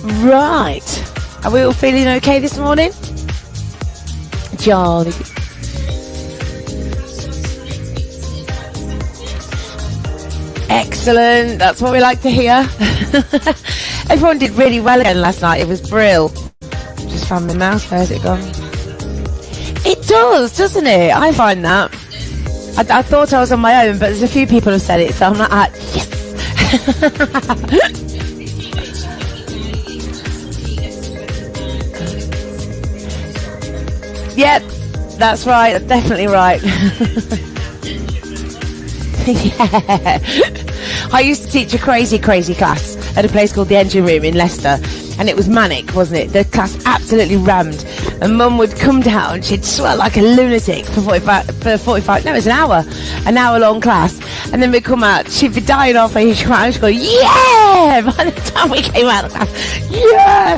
Right. Are we all feeling okay this morning? Jolly. Excellent. That's what we like to hear. Everyone did really well again last night. It was brill. Just found my mouse. Where's it gone? It does, doesn't it? I find that. I thought I was on my own, but there's a few people who said it, so I'm like, yes. Yep, that's right. That's definitely right. Yeah. I used to teach a crazy class at a place called the Engine Room in Leicester, and it was manic, wasn't it? The class absolutely rammed, and Mum would come down, she'd sweat like a lunatic for 45, no, it was an hour long class, and then we'd come out, she'd be dying off, and she'd come out and she'd go, yeah! By the time we came out of the class, yeah!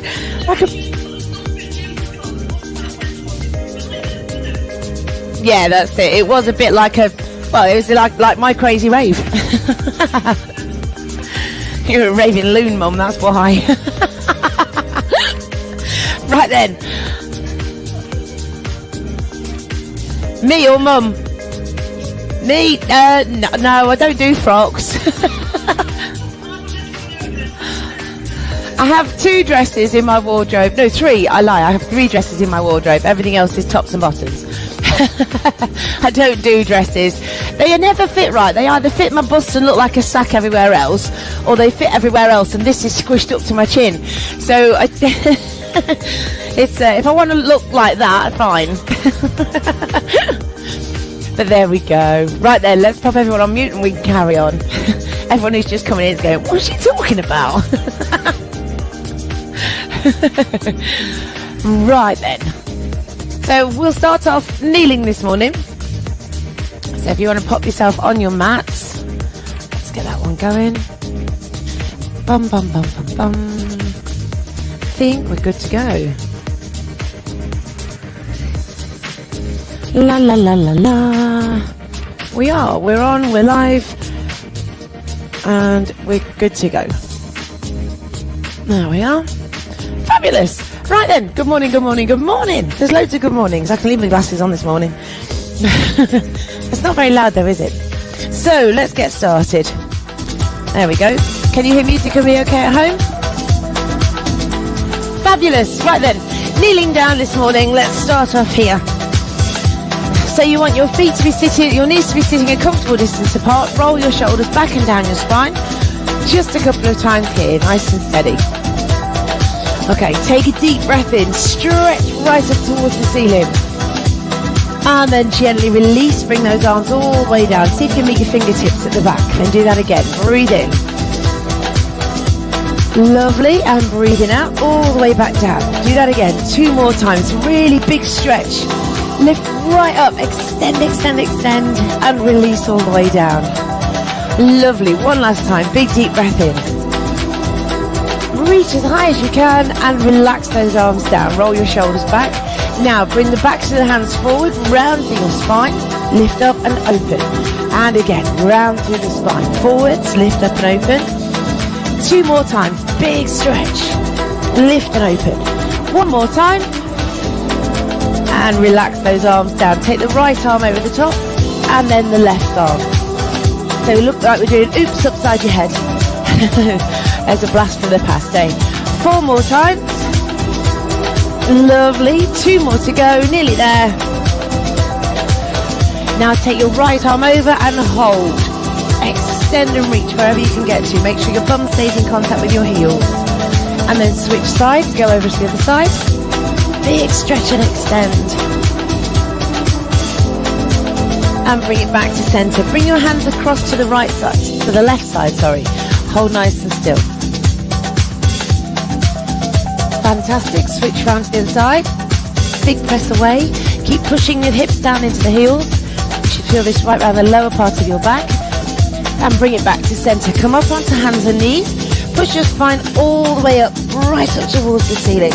Yeah, that's it. It was a bit like it was like my crazy rave. You're a raving loon, Mum, that's why. Right then. Me or Mum? Me? No, I don't do frocks. I have 2 dresses in my wardrobe. No, 3. I lie. I have 3 dresses in my wardrobe. Everything else is tops and bottoms. I don't do dresses. They never fit right. They either fit my bust and look like a sack everywhere else, or they fit everywhere else and this is squished up to my chin. So it's if I want to look like that, fine. But there we go. Right then, let's pop everyone on mute and we can carry on. Everyone who's just coming in is going, what's she talking about? Right then. So we'll start off kneeling this morning. So if you want to pop yourself on your mats, let's get that one going. Bum, bum, bum, bum, bum. I think we're good to go. La, la, la, la, la. We are. We're on. We're live. And we're good to go. There we are. Fabulous. Right then, good morning, good morning, good morning. There's loads of good mornings. I can leave my glasses on this morning. It's not very loud though, is it? So, let's get started. There we go. Can you hear music and be okay at home? Fabulous. Right then, kneeling down this morning. Let's start off here. So you want your feet to be sitting, your knees to be sitting a comfortable distance apart. Roll your shoulders back and down your spine. Just a couple of times here, nice and steady. Okay, take a deep breath in, stretch right up towards the ceiling. And then gently release, bring those arms all the way down. See if you can meet your fingertips at the back. Then do that again, breathe in. Lovely, and breathing out all the way back down. Do that again, 2 more times, really big stretch. Lift right up, extend, extend, extend, and release all the way down. Lovely, one last time, big deep breath in. Reach as high as you can and relax those arms down. Roll your shoulders back. Now bring the backs of the hands forward, round through your spine, lift up and open. And again, round through the spine, forwards, lift up and open. 2 more times, big stretch, lift and open. 1 more time, and relax those arms down. Take the right arm over the top, and then the left arm. So we look like we're doing oops upside your head. There's a blast from the past, eh? 4 more times. Lovely. 2 more to go. Nearly there. Now take your right arm over and hold. Extend and reach wherever you can get to. Make sure your bum stays in contact with your heels. And then switch sides. Go over to the other side. Big stretch and extend. And bring it back to center. Bring your hands across to the right side, to the left side, sorry. Hold nice and still. Fantastic. Switch round to the other side. Big press away. Keep pushing your hips down into the heels. You should feel this right around the lower part of your back. And bring it back to center. Come up onto hands and knees. Push your spine all the way up, right up towards the ceiling.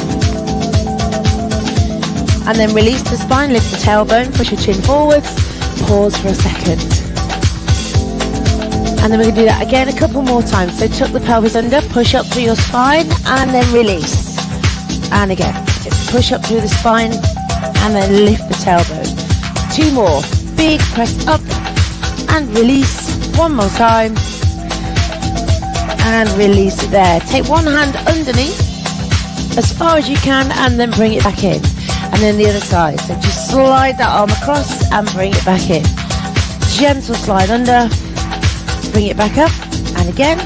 And then release the spine, lift the tailbone, push your chin forwards. Pause for a second. And then we're going to do that again a couple more times. So tuck the pelvis under, push up through your spine, and then release. And again, just push up through the spine, and then lift the tailbone. 2 more. Big press up, and release. 1 more time. And release it there. Take one hand underneath, as far as you can, and then bring it back in. And then the other side. So just slide that arm across, and bring it back in. Gentle slide under. Bring it back up, and again.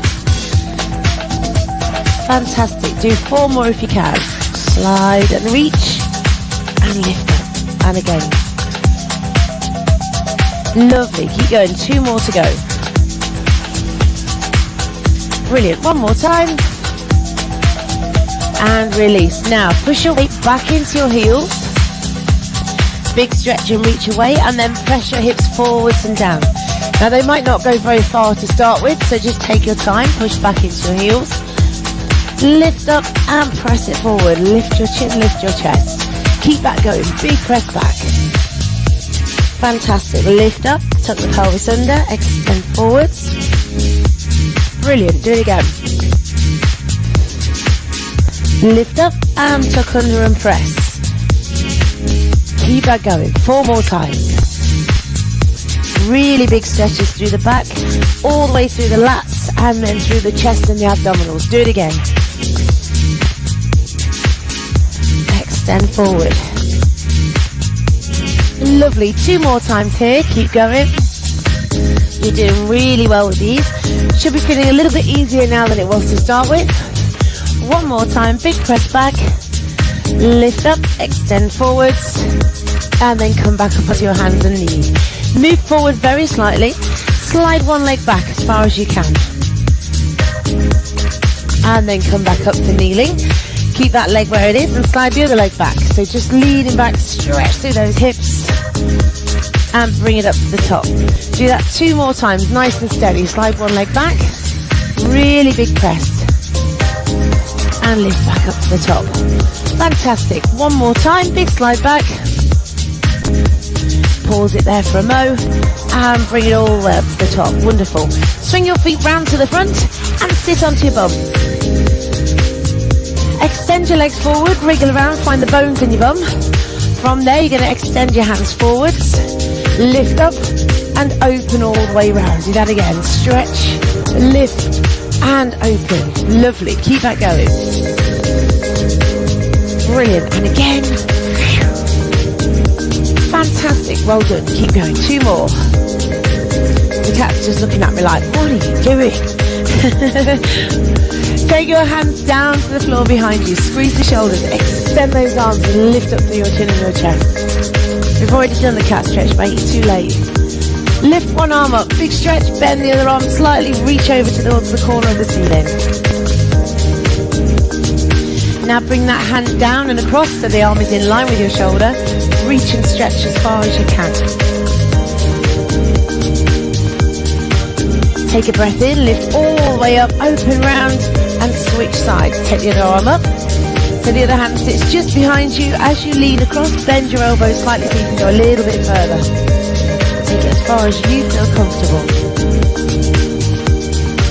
Fantastic. Do 4 more if you can. Slide and reach, and lift up, and again. Lovely. Keep going. 2 more to go. Brilliant. 1 more time, and release. Now push your weight back into your heels. Big stretch and reach away, and then press your hips forwards and down. Now they might not go very far to start with, so just take your time, push back into your heels, lift up and press it forward, lift your chin, lift your chest, keep that going, big press back, fantastic, lift up, tuck the pelvis under, extend forwards, brilliant, do it again, lift up and tuck under and press, keep that going, 4 more times. Really big stretches through the back, all the way through the lats, and then through the chest and the abdominals. Do it again. Extend forward. Lovely. 2 more times here. Keep going. You're doing really well with these. Should be feeling a little bit easier now than it was to start with. 1 more time. Big press back. Lift up. Extend forwards. And then come back up onto your hands and knees. Move forward very slightly. Slide one leg back as far as you can. And then come back up to kneeling. Keep that leg where it is and slide the other leg back. So just leaning back, stretch through those hips. And bring it up to the top. Do that 2 more times, nice and steady. Slide one leg back. Really big press. And lift back up to the top. Fantastic. 1 more time, big slide back. Pause it there for a mo, and bring it all the way up to the top. Wonderful. Swing your feet round to the front and sit onto your bum. Extend your legs forward, wriggle around, find the bones in your bum. From there, you're going to extend your hands forwards, lift up, and open all the way round. Do that again. Stretch, lift, and open. Lovely. Keep that going. Brilliant. And again. Fantastic, well done, keep going, 2 more. The cat's just looking at me like, what are you doing? Take your hands down to the floor behind you, squeeze the shoulders, extend those arms and lift up through your chin and your chest. We've already done the cat stretch, mate, it's too late. Lift one arm up, big stretch, bend the other arm slightly, reach over towards the corner of the ceiling. Now bring that hand down and across so the arm is in line with your shoulder. Reach and stretch as far as you can. Take a breath in, lift all the way up, open round and switch sides. Take the other arm up. So the other hand sits just behind you. As you lean across, bend your elbows slightly so you can go a little bit further. Take it as far as you feel comfortable.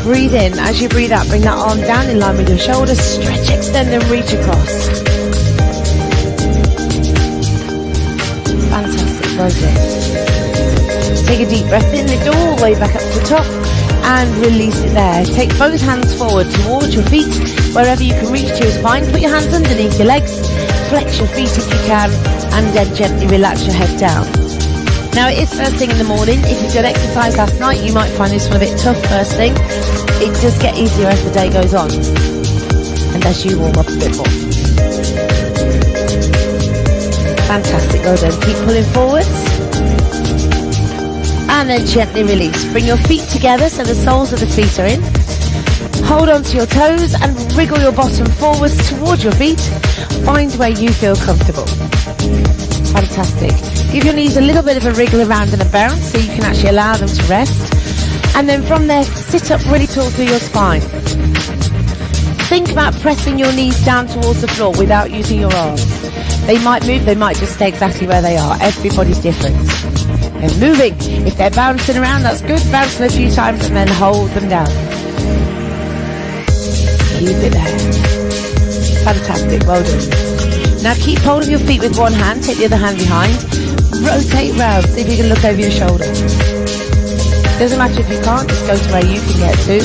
Breathe in. As you breathe out, bring that arm down in line with your shoulders. Stretch, extend and reach across. Fantastic, well done. Take a deep breath in, lift all the way back up to the top and release it there. Take both hands forward towards your feet. Wherever you can reach to is fine. Put your hands underneath your legs. Flex your feet if you can and then gently relax your head down. Now it is first thing in the morning. If you've done exercise last night, you might find this one a bit tough first thing. It does get easier as the day goes on and as you warm up a bit more. Fantastic, well done. Keep pulling forwards and then gently release. Bring your feet together so the soles of the feet are in. Hold on to your toes and wriggle your bottom forwards towards your feet. Find where you feel comfortable. Fantastic. Give your knees a little bit of a wriggle around and a bounce so you can actually allow them to rest. And then from there, sit up really tall through your spine. Think about pressing your knees down towards the floor without using your arms. They might move, they might just stay exactly where they are. Everybody's different. They're moving. If they're bouncing around, that's good. Bounce them a few times and then hold them down. Keep it there. Fantastic, well done. Now keep hold of your feet with one hand, take the other hand behind. Rotate round, see if you can look over your shoulder. Doesn't matter if you can't, just go to where you can get to.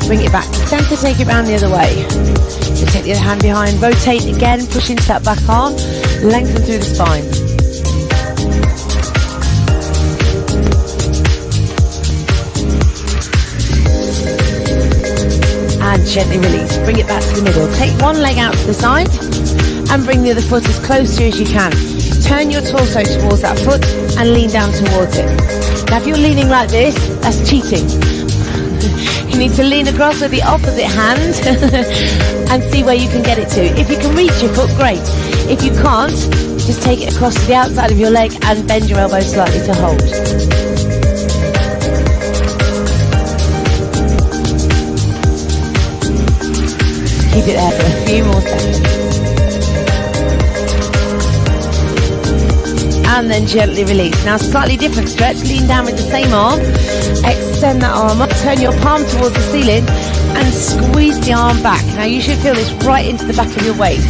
Bring it back to centre, take it round the other way. So take the other hand behind, rotate again, push into that back arm, lengthen through the spine. And gently release, bring it back to the middle. Take one leg out to the side and bring the other foot as close to you as you can. Turn your torso towards that foot and lean down towards it. Now if you're leaning like this, that's cheating. You need to lean across with the opposite hand and see where you can get it to. If you can reach your foot, great. If you can't, just take it across to the outside of your leg and bend your elbow slightly to hold. Keep it there for a few more seconds. And then gently release. Now slightly different stretch. Lean down with the same arm. Extend that arm up. Turn your palm towards the ceiling and squeeze the arm back. Now you should feel this right into the back of your waist.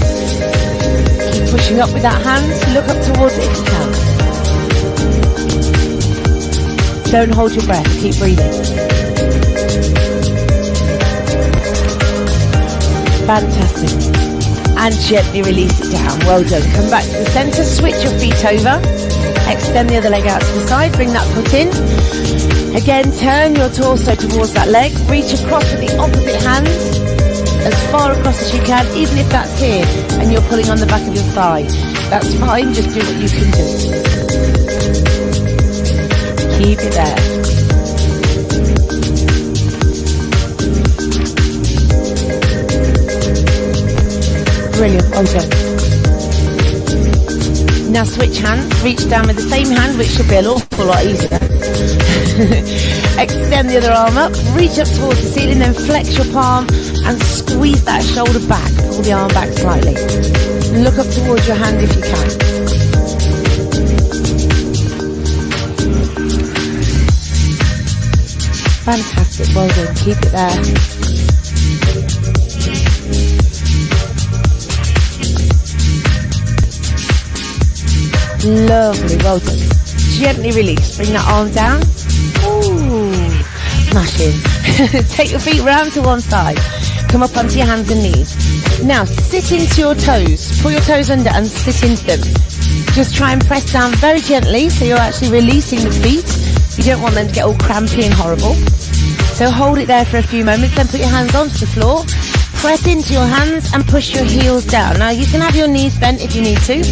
Keep pushing up with that hand. Look up towards it if you can. Don't hold your breath. Keep breathing. Fantastic. And gently release it down. Well done. Come back to the centre, switch your feet over, extend the other leg out to the side, bring that foot in. Again, turn your torso towards that leg, reach across with the opposite hand, as far across as you can, even if that's here and you're pulling on the back of your thigh. That's fine, just do what you can do. Keep it there. Brilliant, well done. Now switch hands, reach down with the same hand, which should be an awful lot easier. Extend the other arm up, reach up towards the ceiling, then flex your palm and squeeze that shoulder back, pull the arm back slightly. Look up towards your hand if you can. Fantastic, well done, keep it there. Lovely, well done. Gently release, bring that arm down. Ooh, smashing. Take your feet round to one side. Come up onto your hands and knees. Now sit into your toes. Pull your toes under and sit into them. Just try and press down very gently so you're actually releasing the feet. You don't want them to get all crampy and horrible. So hold it there for a few moments, then put your hands onto the floor. Press into your hands and push your heels down. Now you can have your knees bent if you need to,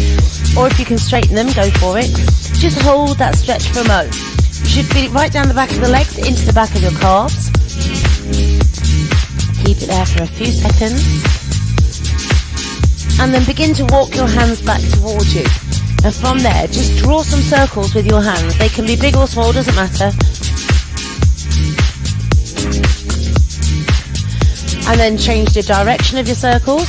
or if you can straighten them, go for it. Just hold that stretch for a moment. You should feel it right down the back of the legs, into the back of your calves. Keep it there for a few seconds. And then begin to walk your hands back towards you. And from there, just draw some circles with your hands. They can be big or small, doesn't matter. And then change the direction of your circles.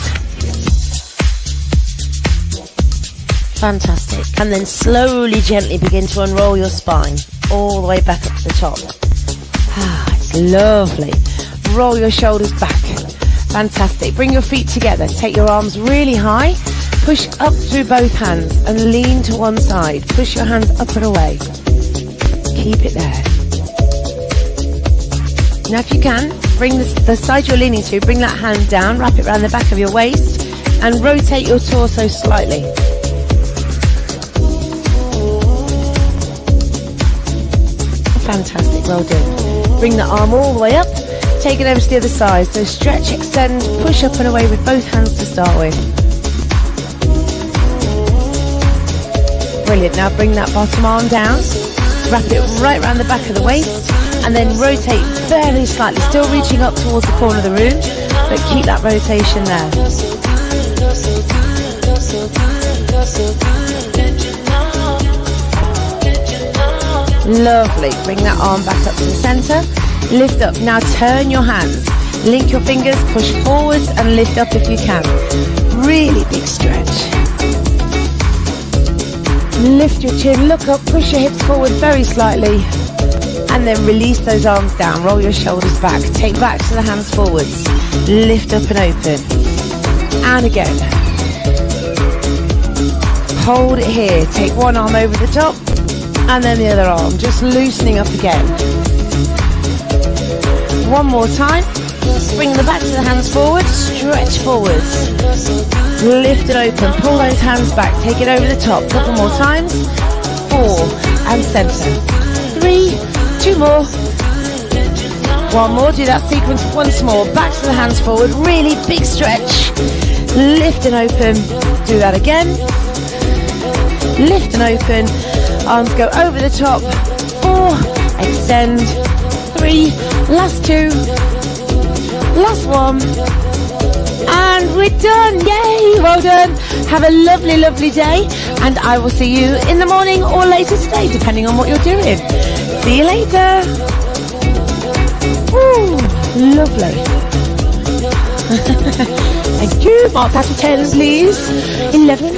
Fantastic. And then slowly, gently begin to unroll your spine all the way back up to the top. Ah, it's lovely. Roll your shoulders back. Fantastic. Bring your feet together. Take your arms really high. Push up through both hands and lean to one side. Push your hands up and away. Keep it there. Now if you can, bring the side you're leaning to, bring that hand down, wrap it around the back of your waist and rotate your torso slightly. Fantastic, well done. Bring the arm all the way up, take it over to the other side. So stretch, extend, push up and away with both hands to start with. Brilliant, now bring that bottom arm down, wrap it right around the back of the waist and then rotate very slightly, still reaching up towards the corner of the room, but keep that rotation there. Lovely. Bring that arm back up to the center. Lift up. Now turn your hands. Link your fingers, push forwards and lift up if you can. Really big stretch. Lift your chin, look up, push your hips forward very slightly. And then release those arms down, roll your shoulders back. Take backs of the hands forwards. Lift up and open. And again. Hold it here. Take one arm over the top and then the other arm. Just loosening up again. One more time. Bring the backs of the hands forward. Stretch forwards. Lift it open. Pull those hands back. Take it over the top. Couple more times. 4 and center. 3, 2 more. One more. Do that sequence once more. Backs of the hands forward. Really big stretch. Lift and open. Do that again. Lift and open. Arms go over the top. 4. Extend. 3. Last 2. Last 1. And we're done. Yay! Well done. Have a lovely, lovely day. And I will see you in the morning or later today, depending on what you're doing. See you later. Ooh, lovely. Thank you. Mark that to 10, please. 11.